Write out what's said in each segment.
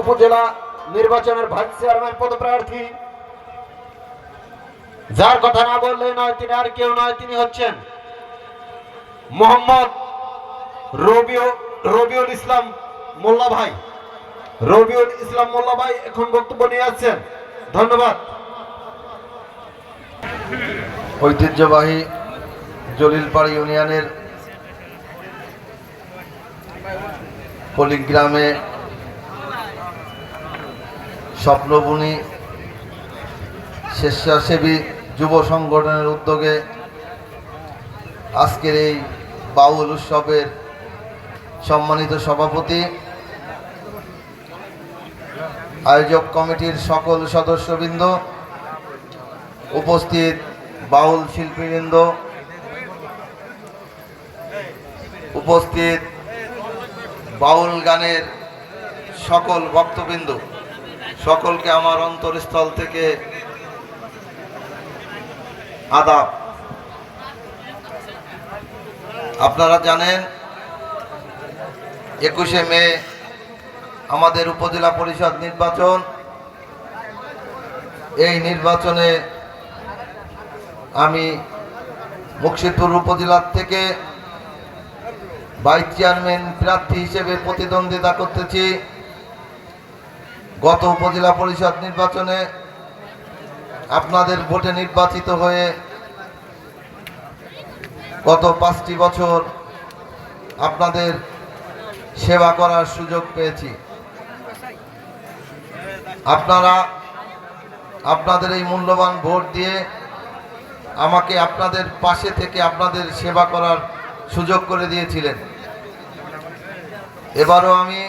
উপজেলা নির্বাচনের vice chairman পদপ্রার্থী, যার কথা না বললে নয়, তিনি আর কেউ নয়, তিনি হচ্ছেন মোহাম্মদ রবিউল ইসলাম মোল্লা ভাই। রবিউল ইসলাম মোল্লা ভাই এখন বক্তব্য নিয়ে আসছেন। ধন্যবাদ। ঐতিহ্যবাহী জলিলপাড়া ইউনিয়নের পল্লীগ্রামে স্বপ্নবনী স্বেচ্ছাসেবী যুব সংগঠনের উদ্যোগে আজকের এই বাউল উৎসবের সম্মানিত সভাপতি, আয়োজক কমিটির সকল সদস্যবৃন্দ, উপস্থিত বাউল শিল্পীবৃন্দ, উপস্থিত বাউল গানের সকল ভক্তবৃন্দ, সকলকে আমার অন্তরস্থল থেকে আদাব। আপনারা জানেন 21শে মে আমাদের উপজেলা পরিষদ নির্বাচন। এই নির্বাচনে আমি মুর্শিদপুর উপজেলা থেকে ভাইস চেয়ারম্যান প্রার্থী হিসেবে প্রতিদ্বন্দ্বিতা করতেছি। গত উপজেলা পরিষদ নির্বাচনে আপনাদের ভোটে নির্বাচিত হয়ে গত 5টি বছর আপনাদের সেবা করার সুযোগ পেয়েছি। আপনারা আপনাদের এই মূল্যবান ভোট দিয়ে আমাকে আপনাদের পাশে থেকে আপনাদের সেবা করার সুযোগ করে দিয়েছিলেন। এবারও আমি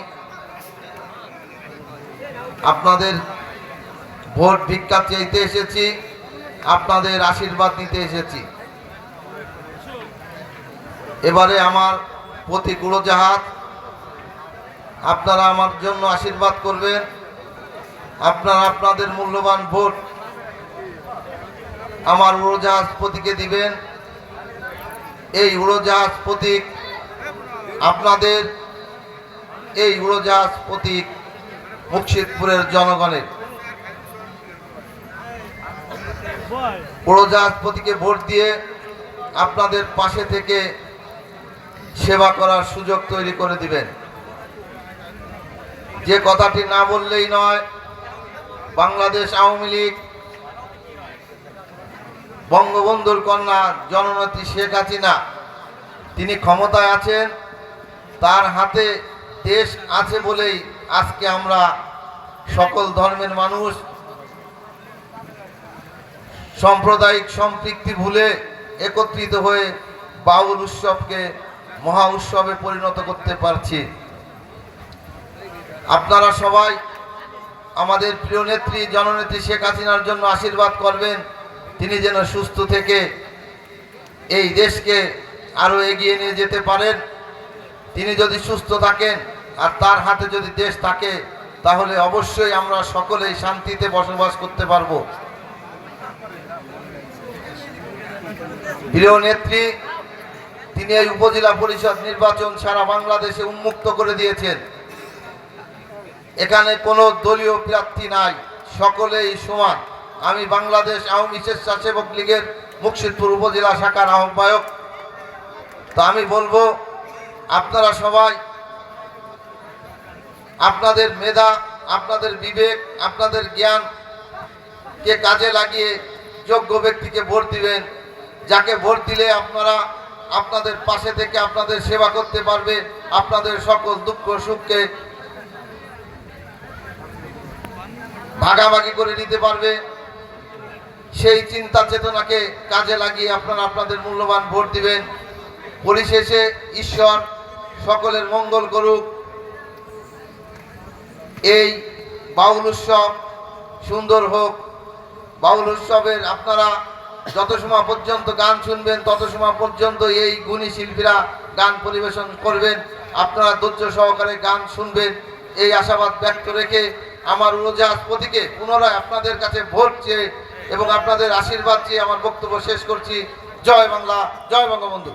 আপনাদের ভোট ভিক্ষা চাইতে এসেছি, আপনাদের আশীর্বাদ নিতে এসেছি। এবারে আমার প্রতীক উড়োজাহাজ, আপনারা আমার জন্য আশীর্বাদ করবেন। আপনারা আপনাদের মূল্যবান ভোট আমার উড়োজাহাজ প্রতীকে দিবেন। এই উড়োজাহাজ প্রতীক আপনাদের, এই উড়োজাহাজ প্রতীক মুর্শিদপুরের জনগণের। উড়োজাহাজ প্রতীকে ভোট দিয়ে আপনাদের পাশে থেকে সেবা করার সুযোগ তৈরি করে দিবেন। যে কথাটি না বললেই নয়, বাংলাদেশ আওয়ামী লীগ বঙ্গবন্ধুর কন্যা জননেত্রী শেখ হাসিনা, তিনি ক্ষমতায় আছেন, তার হাতে দেশ আছে বলেই আজকে আমরা সকল ধর্মের মানুষ সাম্প্রদায়িক সম্পৃক্তি ভুলে একত্রিত হয়ে বাউল উৎসবকে মহা উৎসবে পরিণত করতে পারছি। আপনারা সবাই আমাদের প্রিয় নেত্রী জননেত্রী শেখ হাসিনার জন্য আশীর্বাদ করবেন, তিনি যেন সুস্থ থেকে এই দেশকে আরো এগিয়ে নিয়ে যেতে পারেন। তিনি যদি সুস্থ থাকেন আর তার হাতে যদি দেশ থাকে, তাহলে অবশ্যই আমরা সকলেই শান্তিতে বসবাস করতে পারব। প্রিয় নেত্রী, তিনি এই উপজেলা পরিষদ নির্বাচন সারা বাংলাদেশে উন্মুক্ত করে দিয়েছেন। এখানে কোনো দলীয় প্রার্থী নাই, সকলেই সমান। আমি বাংলাদেশ আওয়ামী স্বেচ্ছাসেবক লীগের মুর্শিদপুর উপজেলা শাখার আহ্বায়ক। তো আমি বলবো, আপনারা সবাই আপনাদের মেধা, আপনাদের বিবেক, আপনাদের জ্ঞানকে কাজে লাগিয়ে যোগ্য ব্যক্তিকে ভোট দিবেন, যাকে ভোট দিলে আপনারা আপনাদের পাশে থেকে আপনাদের সেবা করতে পারবে, আপনাদের সকল দুঃখ সুখকে ভাগাভাগি করে নিতে পারবে। সেই চিন্তা চেতনাকে কাজে লাগিয়ে আপনারা আপনাদের মূল্যবান ভোট দিবেন। পরিশেষে ঈশ্বর সকলের মঙ্গল করুক। এই বাউল উৎসব সুন্দর হোক। বাউল উৎসবের আপনারা যত সময় পর্যন্ত গান শুনবেন, তত সময় পর্যন্ত এই গুণী শিল্পীরা গান পরিবেশন করবেন। আপনারা ধৈর্য সহকারে গান শুনবেন, এই আশাবাদ ব্যক্ত রেখে আমার উড়োজাহাজ প্রতীকে পুনরায় আপনাদের কাছে ভোট চেয়ে এবং আপনাদের আশীর্বাদ চেয়ে আমার বক্তব্য শেষ করছি। জয় বাংলা, জয় বঙ্গবন্ধু।